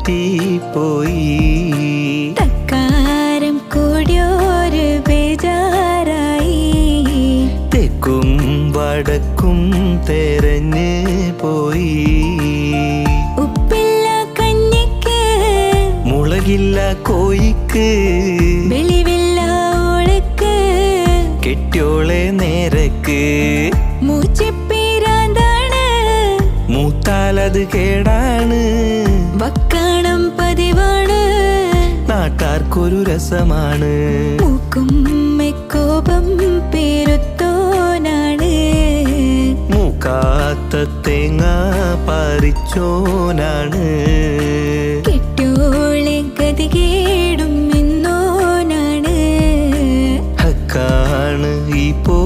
തെറ്റിപ്പോയി. തക്കാരം കൂടിയൊരു ബേജാറായി. തെക്കും വടക്കും തെരഞ്ഞ് പോയി. ഉപ്പില്ല കഞ്ഞിക്ക് മുളകില്ല കോയിക്ക് വെളിവില്ല ഓളക്ക് കെട്ടിയോളെ നേരക്ക്. മൂച്ചിപ്പീരാന്താണ് മൂത്താലത് കേടാണ്. വക്കാണം പതിവാണ് നാട്ടാർക്കൊരു രസമാണ്. മൂക്കും മെക്കോപം പേരുത്തോനാണ്. മൂക്കാത്ത തേങ്ങ പറിച്ചോനാണ്. കെട്ടിയോളെ ഗതികേ